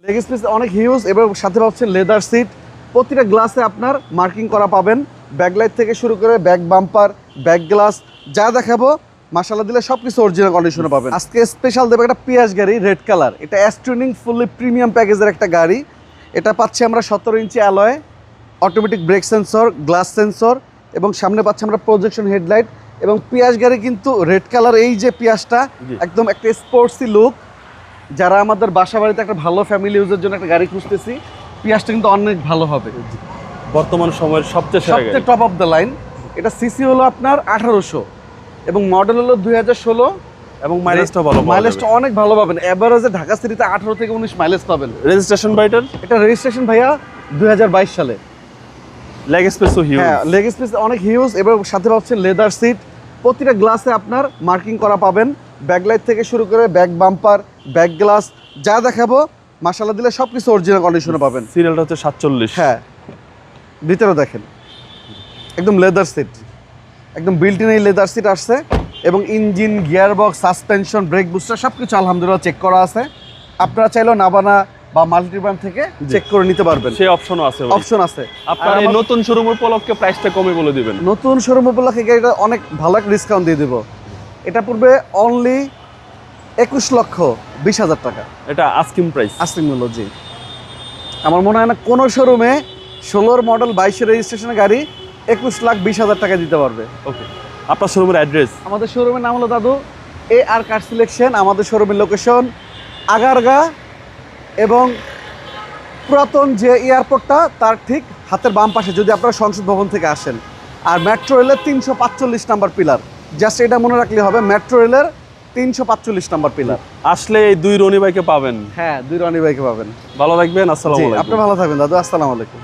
Leg space অনেক huge এবং সাথে পাচ্ছেন লেদার সিট। প্রতিটা গ্লাসে আপনার মার্কিং করা পাবেন, ব্যাকলাইট থেকে শুরু করে ব্যাক বাম্পার, ব্যাক গ্লাস যা দেখাবো মাশাআল্লাহ দিলে সব কিছু অরিজিনাল কন্ডিশনে পাবেন। আজকে স্পেশাল দেবো একটা পিয়াস গাড়ি, রেড কালার। এটা অ্যাস্ট্রোনিং ফুললি প্রিমিয়াম প্যাকেজের একটা গাড়ি। এটা পাচ্ছি আমরা 17 inch alloy, automatic brake sensor, glass sensor এবং সামনে পাচ্ছি আমরা প্রজেকশন হেডলাইট। এবং পিয়াস গাড়ি কিন্তু রেড কালার, এই যে পিয়াসটা একদম একটা স্পোর্টসি লুক। যারা আমাদের বাসা বাড়িতে একটা ভালো ফ্যামিলি ইউজের জন্য একটা গাড়ি খুঁজতেছি, পিয়াসটা কিন্তু অনেক ভালো হবে। বর্তমান সময়ের সবচেয়ে টপ অফ দ্য লাইন। এটা সিসি হলো আপনার 1800 এবং মডেল হলো 2016 এবং মাইলেজটা ভালো, মাইলেজটা অনেক ভালো পাবেন। এভারেজে ঢাকা সিটিতে 18 থেকে 19 মাইলেজ পাবেন। রেজিস্ট্রেশন বাইটার, এটা রেজিস্ট্রেশন ভাইয়া 2022 সালে। লেগ স্পেসও হিউজ। হ্যাঁ, লেগ স্পেস অনেক হিউজ এবং সাথে পাচ্ছেন লেদার সিট। প্রতিটা গ্লাসে আপনার মার্কিং করা পাবেন, ব্যাকলাইট থেকে শুরু করে ব্যাক বাম্পার, ব্যাক গ্লাস যা দেখাবো মাশাআল্লাহ দিলে সব কিছু অরিজিনাল কন্ডিশনে পাবেন। সিরিয়ালটা হচ্ছে 47। হ্যাঁ, ভিতরে দেখেন একদম লেদার সিট, একদম বিল্ট ইন এই লেদার সিট আসছে এবং engine, gear box, suspension, brake booster সব কিছু আলহামদুলিল্লাহ চেক করা আছে। আপনারা চাইলেও নাবানা বা মাল্টিব্র্যান্ড থেকে চেক করে নিতে পারবেন, সেই অপশনও আছে। অপশন আছে। আপনার এই নতুন শোরুম উপলক্ষে প্রাইসটা কমে বলে দিবেন। নতুন শোরুম উপলক্ষে গাড়িটা অনেক ভালো একটা ডিসকাউন্ট দিয়ে দেবো। এটা পূর্বে অনলি 21,20,000 টাকা। এটা আস্কিং প্রাইস, আস্কিং মূল্য। জি, আমার মনে হয় না কোনো শোরুমে 16 মডেল 22 রেজিস্ট্রেশনের গাড়ি 21,20,000 টাকা দিতে পারবে। ওকে, আপনার শোরুমের অ্যাড্রেস? আমাদের শোরুমের নাম হলো দাদু AR কার সিলেকশন। আমাদের শোরুমের লোকেশন আগারগা এবং পুরাতন যে এয়ারপোর্টটা তার ঠিক হাতের বাম পাশে, যদি আপনারা সংসদ ভবন থেকে আসেন। আর মেট্রো রেলের 345 নাম্বার পিলার, জাস্ট এটা মনে রাখলে হবে, মেট্রো রেলের 345 নাম্বার পিলার। আসলে এই দুই রনি ভাইকে পাবেন। হ্যাঁ, দুই রনি ভাইকে পাবেন। ভালো থাকবেন, আসসালামু আলাইকুম। আপনি ভালো থাকবেন দাদু, আসসালামু আলাইকুম।